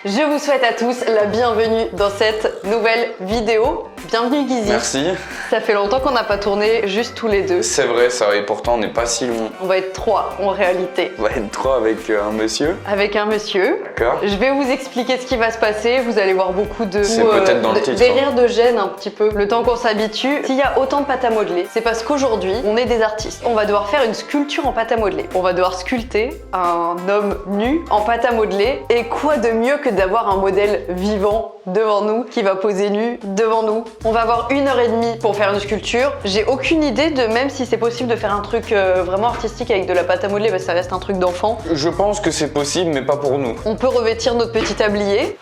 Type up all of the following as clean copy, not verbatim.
Je vous souhaite à tous la bienvenue dans cette nouvelle vidéo. Bienvenue Guizy. Merci. Ça fait longtemps qu'on n'a pas tourné juste tous les deux. C'est vrai ça, et pourtant on n'est pas si loin. On va être 3 en réalité. On va être 3 avec un monsieur. Avec un monsieur. D'accord. Je vais vous expliquer ce qui va se passer. Vous allez voir beaucoup de... C'est peut-être dans le titre. Des rires de gêne un petit peu. Le temps qu'on s'habitue. S'il y a autant de pâte à modeler, c'est parce qu'aujourd'hui, on est des artistes. On va devoir faire une sculpture en pâte à modeler. On va devoir sculpter un homme nu en pâte à modeler. Et quoi de mieux que d'avoir un modèle vivant devant nous, qui va poser nu devant nous. On va avoir 1h30 pour faire une sculpture. J'ai aucune idée de même si c'est possible de faire un truc vraiment artistique avec de la pâte à modeler, parce que ça reste un truc d'enfant. Je pense que c'est possible, mais pas pour nous. On peut revêtir notre petit tablier.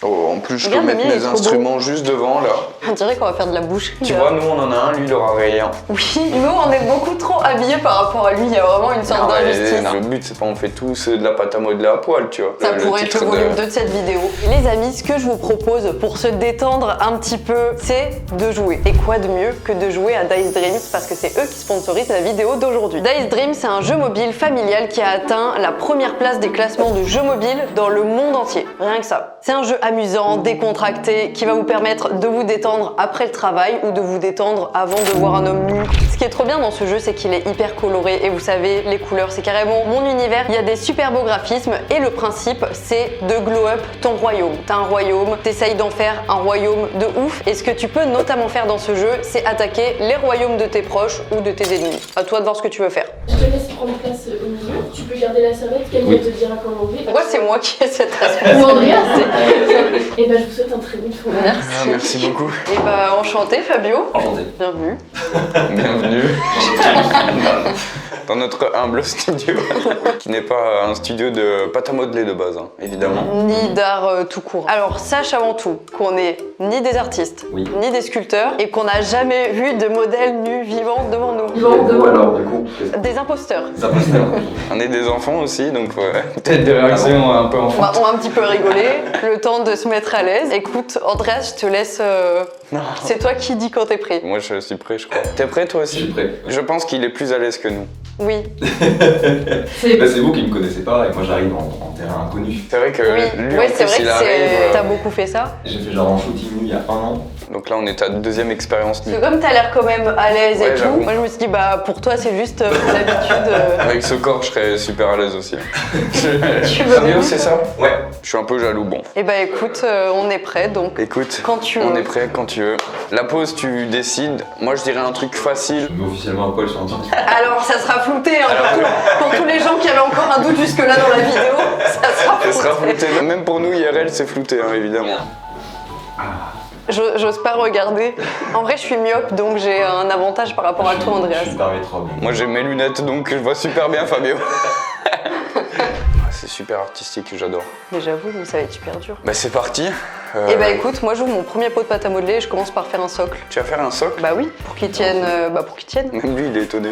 Oh, en plus, je peux Regarde, mettre le mien, il est mes trop instruments juste devant là. On dirait qu'on va faire de la boucherie. Tu là. vois, nous on en a un, lui il aura rien. Oui, nous on est beaucoup trop habillés par rapport à lui, il y a vraiment une sorte Non, mais d'injustice. le but c'est pas on fait tous de la pâte à modeler à poil, tu vois. Ça pourrait être le volume 2 de cette vidéo. Les amis, ce que je vous propose pour se détendre un petit peu, c'est de jouer. Et quoi de mieux que de jouer à Dice Dreams, parce que c'est eux qui sponsorisent la vidéo d'aujourd'hui. Dice Dreams, c'est un jeu mobile familial qui a atteint la première place des classements de jeux mobiles dans le monde entier. Rien que ça. C'est un jeu amusant, décontracté, qui va vous permettre de vous détendre après le travail ou de vous détendre avant de voir un homme nu. Ce qui est trop bien dans ce jeu, c'est qu'il est hyper coloré et vous savez, les couleurs, c'est carrément mon univers. Il y a des super beaux graphismes et le principe, c'est de glow up ton royaume. T'as un royaume, t'essayes d'en faire un royaume de ouf. Et ce que tu peux notamment faire dans ce jeu, c'est attaquer les royaumes de tes proches ou de tes ennemis. À toi de voir ce que tu veux faire. Je te laisse prendre place au milieu. Tu peux garder la serviette, quelqu'un te dira comment enlever. Pourquoi c'est moi qui ai cette Ou responsabilité? Andrea. Et ben je vous souhaite un très bon tour. Merci. Ah, merci beaucoup. Et bah enchanté Fabio. Enchanté. Bienvenue. Bienvenue dans notre humble studio, qui n'est pas un studio de pâte à modeler de base, hein, évidemment. Ni d'art tout court. Alors sache avant tout qu'on n'est ni des artistes, Oui. ni des sculpteurs, et qu'on n'a jamais vu de modèle nu vivant devant nous. Ou alors, du coup, Des imposteurs. ça passe bien. On est des enfants aussi, donc peut-être des réactions un peu On enfants. va un petit peu rigoler, le temps de se mettre à l'aise. Écoute, Andreas, je te laisse. C'est toi qui dis quand t'es prêt. Moi je suis prêt, je crois. T'es prêt toi Je suis aussi? prêt. Je pense qu'il est plus à l'aise que nous. Oui. Bah, c'est vous qui me connaissez pas et moi j'arrive en terrain inconnu. C'est vrai que Oui, lui ouais, en c'est plus vrai il que arrive. t'as beaucoup fait ça. J'ai fait genre en shooting nu il y a 1 an. Donc là on est à deuxième expérience. Parce que comme t'as l'air quand même à l'aise Ouais, et tout, j'avoue. moi je me suis dit, bah pour toi c'est juste l'habitude. Avec ce corps je serais super à l'aise aussi. Tu veux Fabio, bien c'est ça? Ouais. Je suis un peu jaloux, bon. Et bah écoute, on est prêt donc. Écoute, Quand tu veux. on est prêt quand tu veux. La pause tu décides. Moi je dirais un truc facile. Je me mets officiellement un poil sur un truc. Alors ça sera flouté hein, pour tous les gens qui avaient encore un doute jusque-là dans la vidéo, ça sera Ce sera flouté. flouté. Même pour nous IRL c'est flouté hein, évidemment. J'ose pas regarder. En vrai, je suis myope, donc j'ai un avantage par rapport à toi, Je Andreas. suis permétrobe. Moi j'ai mes lunettes donc je vois super bien Fabio. C'est super artistique, j'adore. Mais j'avoue, mais ça va être super dur. Bah c'est parti. Et bah écoute, moi j'ouvre mon premier pot de pâte à modeler et je commence par faire un socle. Tu vas faire un socle? Bah oui, pour qu'il tienne. Pour qu'il tienne. Même lui il est étonné.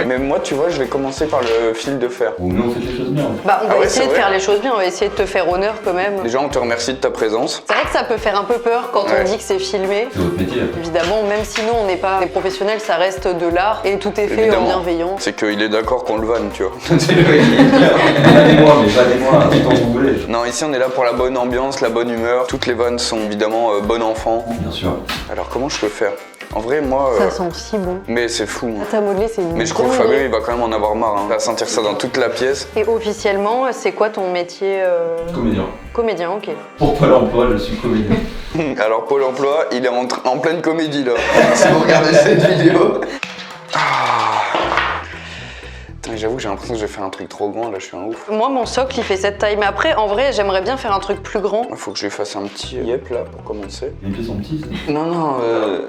Mais moi tu vois je vais commencer par le fil de fer. Ou nous on fait les choses bien. Bah on va Ah ouais, essayer c'est de vrai. faire les choses bien, on va essayer de te faire honneur quand même. Déjà on te remercie de ta présence. C'est vrai que ça peut faire un peu peur quand on Ouais. dit que c'est filmé. C'est votre métier après. Évidemment, même si nous on n'est pas des professionnels, ça reste de l'art et tout est fait Évidemment. en bienveillance. C'est qu'il est d'accord qu'on le vanne, tu vois. Aidez-moi, mais pas aidez-moi, tant que vous voulez. Non, ici on est là pour la bonne ambiance, la bonne humeur. Toutes les vannes sont évidemment bon enfant. Bien sûr. Alors comment je peux faire? En vrai, moi. Ça sent si bon. Mais c'est fou. Hein. Pâte à modeler, c'est une Mais je crois que dinguerie. Fabio il va quand même en avoir marre. Hein. Il va sentir ça dans toute la pièce. Et officiellement, c'est quoi ton métier Comédien. Comédien, ok. Pour Pôle emploi, je suis comédien. Alors Pôle emploi, il est en pleine comédie là. Si vous regardez cette vidéo. Putain, j'avoue, j'ai l'impression que j'ai fait un truc trop grand là, je suis un ouf. Moi, mon socle, il fait cette taille. Mais après, en vrai, j'aimerais bien faire un truc plus grand. Il faut que je lui fasse un petit yep là pour commencer. Les pieds sont petits, ça. Non, non.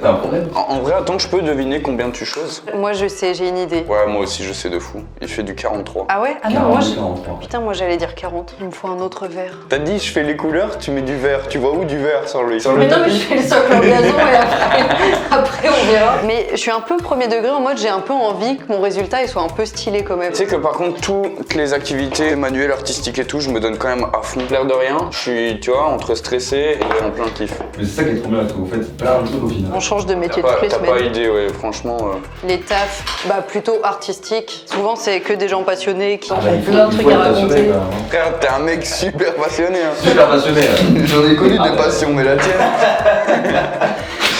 T'as un problème? En vrai, attends, je peux deviner combien tu choses? Moi, je sais, j'ai une idée. Ouais, moi aussi, je sais de fou. Il fait du 43. Ah ouais? Ah non, moi, 43. Putain, moi, j'allais dire 40. Il me faut un autre verre. T'as dit, je fais les couleurs, tu mets du vert. Tu vois où du vert sur lui? Mais non, mais je fais le socle en gazon et après on verra. Mais je suis un peu premier degré en mode j'ai un peu envie que mon résultat il soit un peu stylé quand même. Tu sais que par contre, toutes les activités manuelles, artistiques et tout, je me donne quand même à fond. L'air de rien, je suis, tu vois, entre stressé et en plein kiff. Mais c'est ça qui est trop bien, parce que vous faites plein de trucs au final. On change de métier T'as toutes les pas semaines. idée, ouais, franchement. Les tafs, bah plutôt artistiques. Souvent c'est que des gens passionnés qui ont il faut- plein de il trucs faut à être passionné, raconter. quand même, hein. Frère, t'es un mec super passionné. Hein. Super passionné. Là. J'en ai connu Ah, des passions, mais la tienne.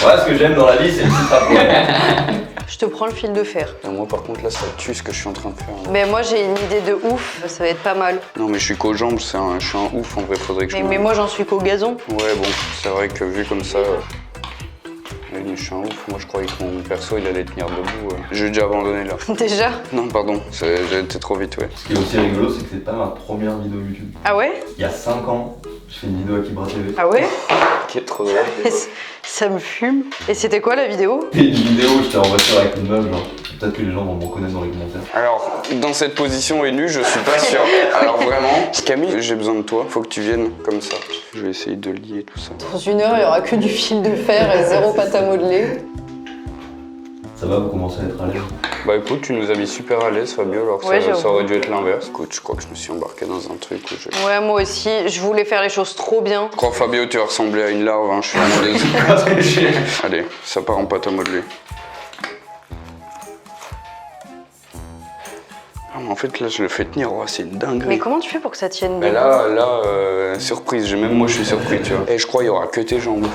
Ouais, ce que j'aime dans la vie, c'est le petit rapport. Je te prends le fil de fer. Et moi, par contre, là, ça tue ce que je suis en train de faire. Là. Mais moi j'ai une idée de ouf, ça va être pas mal. Non, mais je suis qu'aux jambes, je suis un ouf en vrai, faudrait que je. Mais moi j'en suis qu'au gazon. Ouais, bon, c'est vrai que vu comme ça. Oui, mais je suis un ouf. Moi, je croyais que mon perso, il allait tenir debout. J'ai déjà abandonné là. Déjà. Non, pardon, j'ai été trop vite, ouais. Ce qui est aussi rigolo, c'est que c'est pas ma première vidéo YouTube. Ah ouais? Il y a 5 ans, je fais une vidéo à Kibra TV. Ah ouais? Qui est trop drôle. Ça me fume. Et c'était quoi la vidéo? Et une vidéo où j'étais en voiture avec une meuf, genre. Peut-être que les gens vont me reconnaître dans les commentaires. Alors, dans cette position et nue, je suis pas sûr. Alors vraiment, Camille, j'ai besoin de toi. Faut que tu viennes comme ça. Je vais essayer de lier tout ça. Dans une heure il y aura que du fil de fer et zéro pâte à modeler. Ça va, vous commencez à être à l'aise? Bah écoute, tu nous as mis super à l'aise, Fabio, alors Ouais, ça j'avoue. aurait dû être l'inverse. Écoute, je crois que je me suis embarqué dans un truc où je... Ouais moi aussi, je voulais faire les choses trop bien. Je crois, Fabio, tu as ressemblé à une larve, hein. Je suis vraiment désolé. Allez, ça part en pâte à modeler. Ah, mais en fait, là, je le fais tenir, oh, c'est une dinguerie. Mais comment tu fais pour que ça tienne Mais bien? là, surprise, même moi je suis surpris, tu vois. Et je crois qu'il y aura que tes jambes.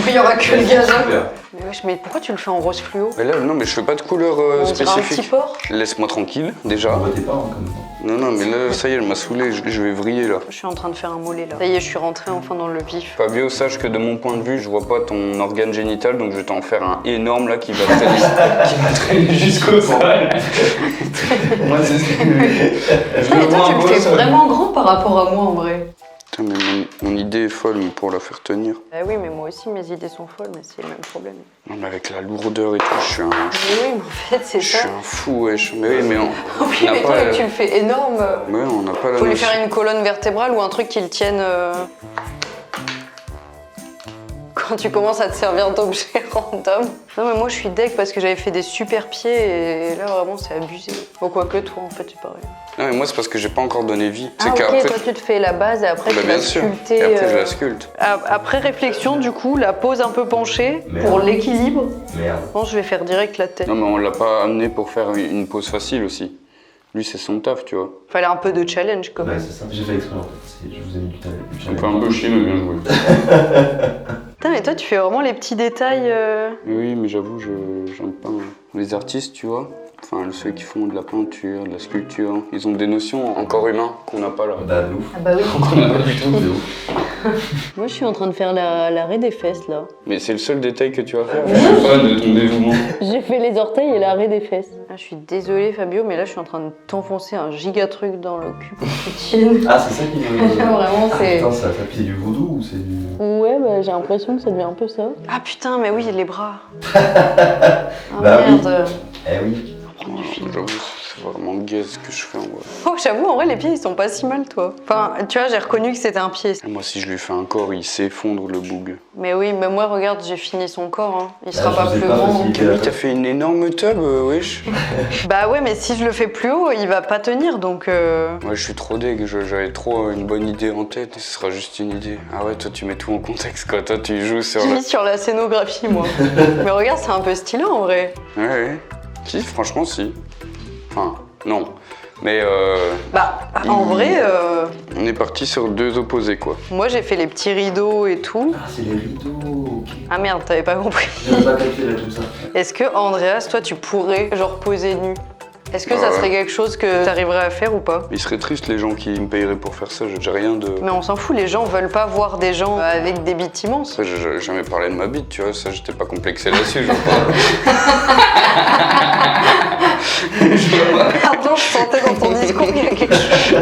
Il y aura que le gazon. Super. Mais wesh, mais pourquoi tu le fais en rose fluo? Mais là, non, mais je fais pas de couleur On dirait un petit spécifique. porc. Laisse-moi tranquille, déjà. On voit tes parents comme ça. Non, non, mais là, ça y est, elle m'a saoulé, je vais vriller là. Je suis en train de faire un mollet là. Ça y est, je suis rentrée enfin dans le vif. Fabio, sache que de mon point de vue, je vois pas ton organe génital, donc je vais t'en faire un énorme là qui va traîner, jusqu'au sol. Moi, c'est ce que je Mais toi, vois tu un le peu fais ça. vraiment grand par rapport à moi en vrai. Putain, mais mon idée est folle, mais pour la faire tenir. Bah oui, mais moi aussi, mes idées sont folles, mais c'est le même problème. Non, mais avec la lourdeur et tout, je suis un. Mais oui, mais en fait, c'est Je ça. suis un fou, wesh. Mais oui, mais on. Oui, on n'a mais pas toi, la- tu le fais énorme. Ouais, on n'a pas la Faut lui notion. faire une colonne vertébrale ou un truc qui le tienne. Quand tu commences à te servir d'objets random. Non, mais moi, je suis deg parce que j'avais fait des super pieds et là, vraiment, c'est abusé. Bon, quoique toi, en fait, c'est pareil. Non, mais moi, c'est parce que j'ai pas encore donné vie. Ah, C'est ok, qu'après. toi, tu te fais la base et après, Bah, tu bien vas sûr. sculpter. Et après, je la sculpte. Après réflexion, du coup, la pose un peu penchée Merde. pour l'équilibre. Merde. Bon, je vais faire direct la tête. Non, mais on l'a pas amené pour faire une pose facile aussi. Lui, c'est son taf, tu vois. Fallait un peu de challenge quand Ouais, même. c'est ça. J'ai fait exprès en fait. Je vous ai mis du talent. Ça me fait un peu chier, mais bien joué. Putain, mais toi, tu fais vraiment les petits détails. Oui, mais j'avoue, j'aime pas. Les artistes, tu vois, enfin, ceux qui font de la peinture, de la sculpture, ils ont des notions encore humaines qu'on n'a pas là. Bah, de ouf. Ah bah oui. Qu'on n'a pas du tout. C'est ouf. Moi, je suis en train de faire l'arrêt des fesses, là. Mais c'est le seul détail que tu vas faire. Je suis fan de ton dévouement. J'ai fait les orteils et l'arrêt des fesses. Ah, je suis désolée, Fabio, mais là, je suis en train de t'enfoncer un giga truc dans le cul pour que tu tiennes. Ah, c'est ça qui veut. Vraiment, c'est... Putain, ça fait du voodoo ou c'est du. Ouais, bah, j'ai l'impression que ça devient un peu ça. Ah putain, mais oui, les bras. Ah Bah oui. merde. Eh oui. Prendre du fil. J'avoue, c'est vraiment gay ce que je fais en vrai. Oh, j'avoue, en vrai, les pieds, ils sont pas si mal, toi. Enfin, tu vois, j'ai reconnu que c'était un pied. Et moi, si je lui fais un corps, il s'effondre le boug. Mais oui, mais moi, regarde, j'ai fini son corps. Hein. Il sera je pas sais plus pas, grand. parce donc. qu'il- Camille, t'as fait une énorme tub, wesh. Bah ouais, mais si je le fais plus haut, il va pas tenir, donc... Ouais, je suis trop deg, j'avais trop une bonne idée en tête et ce sera juste une idée. Ah ouais, toi tu mets tout en contexte quoi, toi tu joues sur J'ai le... mis sur la scénographie, moi. Mais regarde, c'est un peu stylé, en vrai. Ouais, ouais. Si, franchement si. Enfin, non. Mais Bah, en vrai, on est parti sur deux opposés quoi. moi, j'ai fait les petits rideaux et tout. Ah, c'est les rideaux. Ok. Ah merde, t'avais pas compris. J'avais pas capté là tout ça. Est-ce que, Andreas, toi, tu pourrais, genre, poser nu? Est-ce que ça Ouais. serait quelque chose que t'arriverais à faire ou pas? Il serait triste les gens qui me payeraient pour faire ça, j'ai rien de... Mais on s'en fout, les gens veulent pas voir des gens avec des bites immenses. Ça, j'ai jamais parlé de ma bite, tu vois, ça j'étais pas complexé là-dessus, genre pas... Pardon, je sentais dans ton discours qu'il y a quelque chose.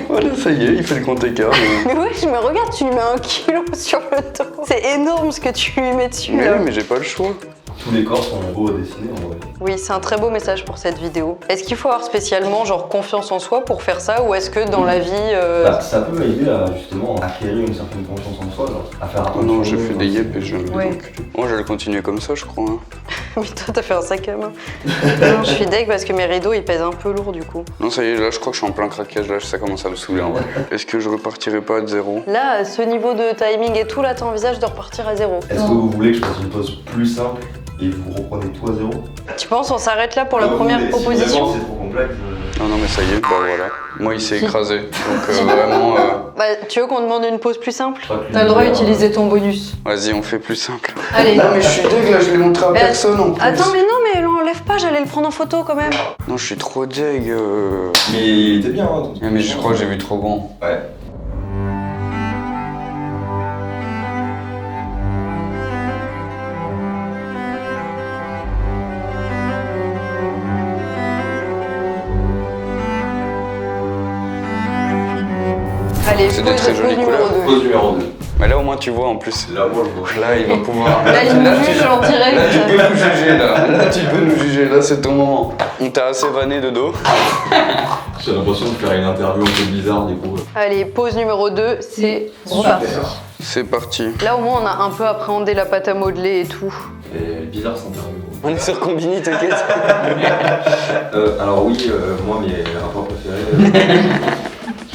Voilà, ça y est, il fait le compte écart. Mais ouais, je me regarde, tu lui mets 1 kilo sur le dos. C'est énorme ce que tu lui mets dessus, Mais là. oui, mais j'ai pas le choix. Tous les corps sont beaux à dessiner en vrai. Oui, c'est un très beau message pour cette vidéo. Est-ce qu'il faut avoir spécialement genre confiance en soi pour faire ça ou est-ce que dans la vie... Bah, ça peut aider à justement acquérir une certaine confiance en soi, genre, à faire Oh attention. non, j'ai fait des yeux et je viens de les Ouais. enculer. Moi, j'allais continuer comme ça, je crois. Hein. Mais toi, t'as fait un sac à main. Non, je suis deg parce que mes rideaux, ils pèsent un peu lourd du coup. Non, ça y est, là, je crois que je suis en plein craquage. Là, ça commence à me saouler en vrai. Est-ce que je repartirai pas de zéro? Là, à ce niveau de timing et tout, là, t'envisages de repartir à zéro. Est-ce que vous voulez que je fasse une pause plus simple et vous reprenez tout à zéro? Tu penses on s'arrête là pour la Comme vous première voulez. proposition? Si vraiment c'est trop complexe. Non, non, mais ça y est, bah voilà. Moi, il s'est écrasé. Donc, vraiment, Bah, tu veux qu'on demande une pause plus simple? T'as le droit d'utiliser ton bonus. vas-y, on fait plus simple. Allez. Non, mais je suis deg, là, je l'ai montré à Mais personne en plus. Attends, mais non, mais l'enlève pas, j'allais le prendre en photo quand même. Non, je suis trop deg. Mais il était bien, hein. Mais je crois que j'ai vu trop grand. Ouais. Allez, C'est pause, des très pause jolies numéro couleurs. 2. Pause numéro 2. Mais là, au moins, tu vois en plus. Là, moi, je vois. Là, il va pouvoir. Là, il nous juge en direct. Là, tu peux nous juger, là. Là, tu peux nous juger. Là, c'est ton moment. On t'a assez vanné de dos. J'ai l'impression de faire une interview un peu bizarre, du coup. Allez, pause numéro 2, c'est reparti. C'est parti. Là, au moins, on a un peu appréhendé la pâte à modeler et tout. Et bizarre cette interview. On est sur Combini, t'inquiète. Alors oui, moi, mes rapports préférés...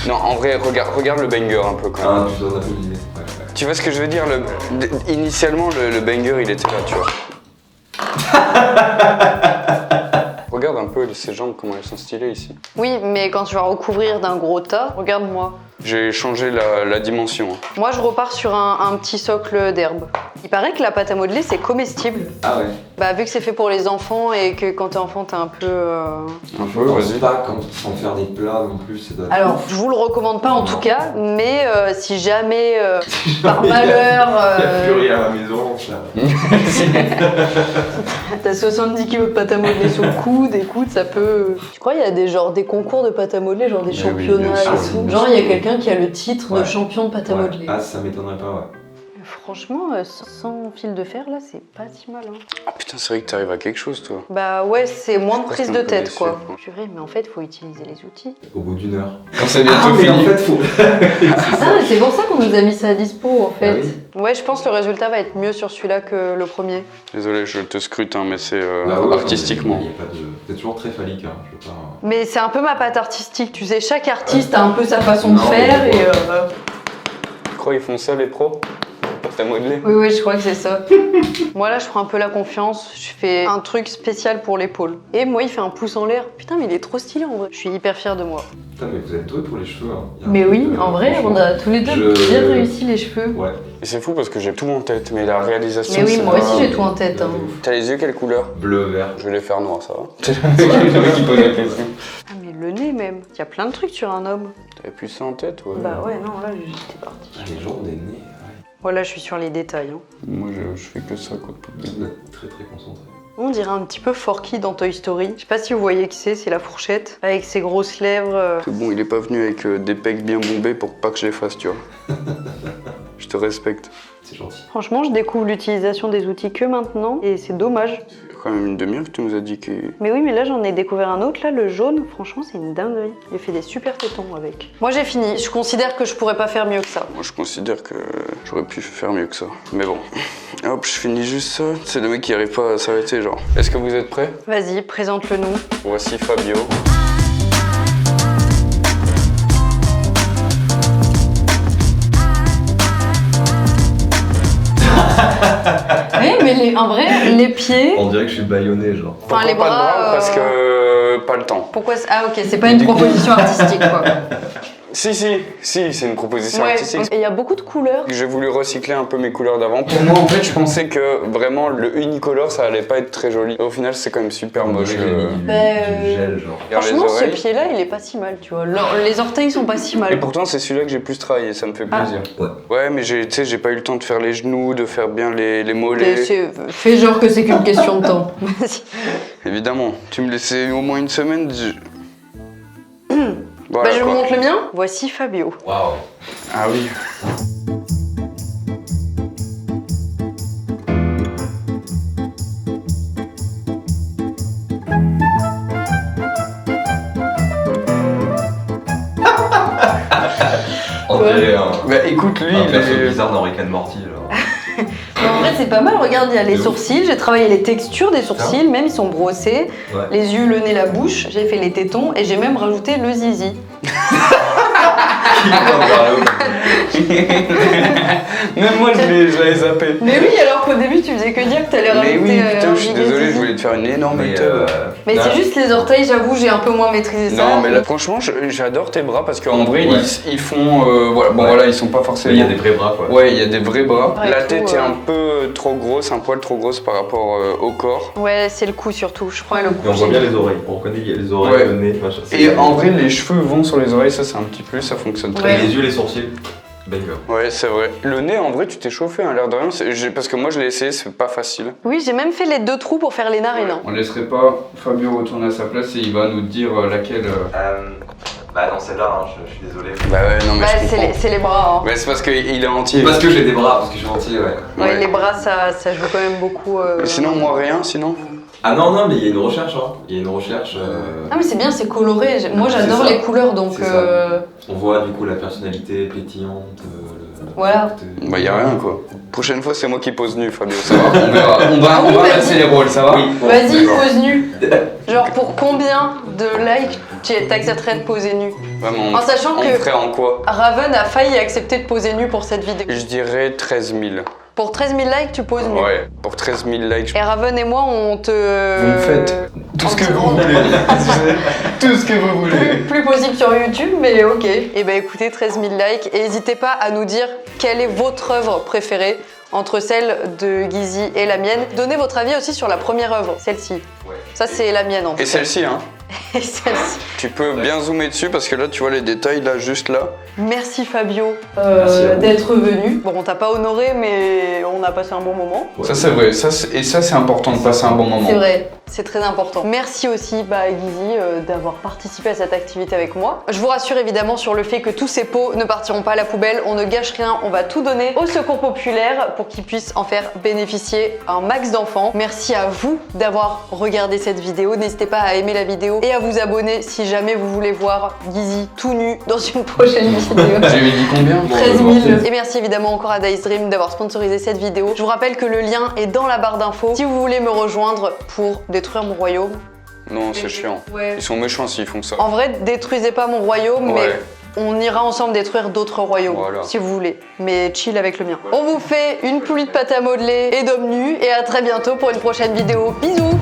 Non, en vrai, regarde le banger un peu quand même. Ah, tu donnes un peu l'idée. Ouais, ouais. Tu vois ce que je veux dire initialement, le banger, il était là, tu vois. Regarde un peu ses jambes, comment elles sont stylées ici. Oui, mais quand tu vas recouvrir d'un gros tas, regarde-moi. J'ai changé la dimension. Moi, je repars sur un petit socle d'herbe. Il paraît que la pâte à modeler, c'est comestible. Ah ouais. Bah, vu que c'est fait pour les enfants et que quand t'es enfant, t'es un peu... Un Je peu, pense vas-y. pas quand sans faire des plats non plus, c'est de... Alors, je vous le recommande pas en tout cas, mais si jamais, par Il y a- malheur, Il y a plus rien à la maison, ça. t'as 70 kilos de pâte à modeler sous le coude, écoute, ça peut... Tu crois qu'il y a des concours de pâte à modeler, genre des Mais oui, championnats bien sûr, et tout? bien Genre, il y a quelqu'un qui a le titre de Ouais. champion de pâte à Ouais. modeler. Ah, ça m'étonnerait pas, ouais. Franchement, sans fil de fer, là, c'est pas si mal. Hein. Ah putain, c'est vrai que t'arrives à quelque chose, toi. Bah ouais, c'est moins de Je prise reste de un peu tête, déçu, quoi. quoi. Je dirais, mais en fait, faut utiliser les outils. Au bout d'une heure. Quand c'est bientôt mais en fini. fait, faut... Ah, c'est pour ça qu'on nous a mis ça à dispo, en fait. Ah oui. Ouais, je pense que le résultat va être mieux sur celui-là que le premier. Désolé, je te scrute, hein, mais c'est Bah ouais, artistiquement. il y a pas de... C'est toujours très phallique, hein. Je veux pas... Mais c'est un peu ma patte artistique, tu sais, chaque artiste a un peu sa façon de Non, faire mais et... Tu crois qu'ils font ça, les pros? Pour ta modeler? Oui, oui, je crois que c'est ça. Moi, là, je prends un peu la confiance, je fais un truc spécial pour l'épaule. Et moi, il fait un pouce en l'air. Putain, mais il est trop stylé, en vrai. Je suis hyper fière de moi. Putain, mais vous êtes doués pour les cheveux, hein. Il y a un Mais truc, oui, en vrai, franchement. on a tous les deux Je- bien réussi les cheveux. Ouais. Et c'est fou parce que j'ai tout en tête, mais la réalisation. Mais oui, c'est moi pas- aussi, j'ai tout en tête. Hein. T'as les yeux quelle couleur? Bleu, vert. Je vais les faire noirs, ça va. C'est le mec qui pose la question. Ah, mais le nez, même. Il y a plein de trucs sur un homme. T'avais plus ça en tête, ouais? Bah ouais, non, là, j'étais parti. Ah, les gens ont des nez, ouais. Voilà, je suis sur les détails. Hein. Moi, je fais que ça, quoi. depuis le début. Vous êtes très très concentré. On dirait un petit peu Forky dans Toy Story. Je sais pas si vous voyez qui c'est la fourchette. Avec ses grosses lèvres. C'est bon, il est pas venu avec des pecs bien bombés pour pas que je les fasse, tu vois. Je te respecte. C'est gentil. Franchement, je découvre l'utilisation des outils que maintenant. Et c'est dommage. Il y a quand même une demi-heure que tu nous as dit que... Mais oui, mais là, j'en ai découvert un autre. Là, le jaune, franchement, c'est une dinguerie. Il fait des super tétons avec. Moi, j'ai fini. Je considère que je pourrais pas faire mieux que ça. Moi, je considère que j'aurais pu faire mieux que ça. Mais bon. Hop, je finis juste ça. C'est le mec qui arrive pas à s'arrêter, genre. Est-ce que vous êtes prêts? Vas-y, présente-le nous. Voici Fabio. Oui, mais en vrai, les pieds... On dirait que je suis bâillonné, genre. Enfin, les Pourquoi pas de bras... Parce que... pas le temps. Pourquoi Ah, ok, c'est pas une proposition artistique, quoi. Si, c'est une proposition Ouais, artistique. et il y a beaucoup de couleurs. J'ai voulu recycler un peu mes couleurs d'avant. Pour moi, en fait, je pensais que vraiment le unicolore, ça allait pas être très joli. Au final, c'est quand même super On moche. dirait que j'ai mis du gel, genre. Regarde les Franchement, ce oreilles. pied-là, il est pas si mal, tu vois. Les orteils sont pas si Et mal. pourtant, c'est celui-là que j'ai plus travaillé, ça me fait Ah. plaisir. Ouais. Ouais, mais tu sais, j'ai pas eu le temps de faire les genoux, de faire bien les mollets. Fais genre que c'est qu'une question de temps. Évidemment, tu me laissais au moins une semaine. Voilà, Bah, je vous quoi. montre le mien. Voici Fabio. Waouh. Ah oui. On dirait un... Bah écoute, lui, un il perso est... bizarre dans Rick and Morty, genre. En vrai, c'est pas mal. Regarde, il y a les De ouf. sourcils. J'ai travaillé les textures des sourcils, même ils sont brossés. Ouais. Les yeux, le nez, la bouche. J'ai fait les tétons et j'ai même rajouté le zizi. Même moi, je l'avais zappé. Mais oui, alors qu'au début, tu faisais que dire que t'allais Mais rajouter. oui, putain, un je suis giga désolé, zizi. je voulais te faire une énorme Mais, tub. Mais c'est juste les orteils, j'avoue, j'ai un peu moins maîtrisé ça. Non, mais là, franchement, j'adore tes bras parce qu'en vrai, Ouais. ils font. Voilà, bon, Ouais. voilà, ils sont pas forcément. Il y a des vrais bras quoi. Ouais, il y a des vrais bras. Ouais, La tout, tête est un peu trop grosse, un poil trop grosse par rapport au corps. Ouais, c'est le cou surtout, je crois. Le cou, Et on voit j'ai bien dit. les oreilles. On reconnaît les oreilles, Ouais. le nez, machin. Et en vrai, les cheveux vont sur les oreilles, ça c'est un petit plus, ça fonctionne très Ouais. bien. Les yeux, les sourcils. Banger. Ouais, c'est vrai. Le nez, en vrai, tu t'es chauffé, hein, l'air de rien. Parce que moi, je l'ai essayé, c'est pas facile. Oui, j'ai même fait les 2 trous pour faire les narines. hein. On laisserait pas Fabio retourner à sa place et il va nous dire laquelle. Bah non, celle-là, hein, je suis désolé. Bah ouais, non, mais Bah, je c'est comprends. les bras. hein. Ouais, c'est parce qu'il est entier. Parce que j'ai des bras, parce que je suis entier, ouais. Ouais, Ouais. les bras, ça joue quand même beaucoup. Mais sinon, moi, rien, sinon. Ah non, mais il y a une recherche, hein. Il y a une recherche. Ah, mais c'est bien, c'est coloré. Moi, C'est j'adore ça. les couleurs, donc. C'est ça. On voit du coup la personnalité pétillante. Voilà. Bah, y a rien, quoi. Prochaine fois, c'est moi qui pose nu, Fabio, ça va. On verra. On va Oui, vas-y. inverser les rôles, ça va. Oui, bon, Vas-y, d'accord. pose nu. Genre, pour combien de likes t'accepterais de poser nu? Vraiment, En sachant on que ferait en quoi? Raven a failli accepter de poser nu pour cette vidéo. Je dirais 13 000. Pour 13 000 likes, tu poses nu. Ouais, pour 13 000 likes. Et Raven et moi, on te. Vous me faites tout ce que vous voulez. Tout ce que vous voulez. Plus possible sur YouTube, mais ok. Et bah écoutez, 13 000 likes. Et n'hésitez pas à nous dire quelle est votre œuvre préférée entre celle de Guizy et la mienne. Donnez votre avis aussi sur la première œuvre, celle-ci. Ouais. Ça, c'est la mienne en tout Et cas. celle-ci, hein. Et celle-ci. Tu peux bien zoomer dessus parce que là, tu vois les détails, là, juste là. Merci Fabio Merci à vous. d'être venu. Bon, on t'a pas honoré, mais on a passé un bon moment. Ouais. Ça, c'est vrai. Et ça, c'est important de passer un bon moment. C'est vrai, c'est très important. Merci aussi à Guizy d'avoir participé à cette activité avec moi. Je vous rassure évidemment sur le fait que tous ces pots ne partiront pas à la poubelle, on ne gâche rien, on va tout donner au secours populaire pour qu'ils puissent en faire bénéficier un max d'enfants. Merci à vous d'avoir regardé cette vidéo. N'hésitez pas à aimer la vidéo et à vous abonner si jamais vous voulez voir Guizy tout nu dans une prochaine vidéo. J'ai dit combien? 13 000. Et merci évidemment encore à Dice Dream d'avoir sponsorisé cette vidéo. Je vous rappelle que le lien est dans la barre d'infos si vous voulez me rejoindre pour détruire mon royaume. Non, c'est chiant. Ouais. Ils sont méchants s'ils font ça. En vrai, détruisez pas mon royaume, mais Ouais. on ira ensemble détruire d'autres royaumes, Voilà. si vous voulez. Mais chill avec le mien. On vous fait une poulie de pâte à modeler et d'hommes nus, et à très bientôt pour une prochaine vidéo. Bisous!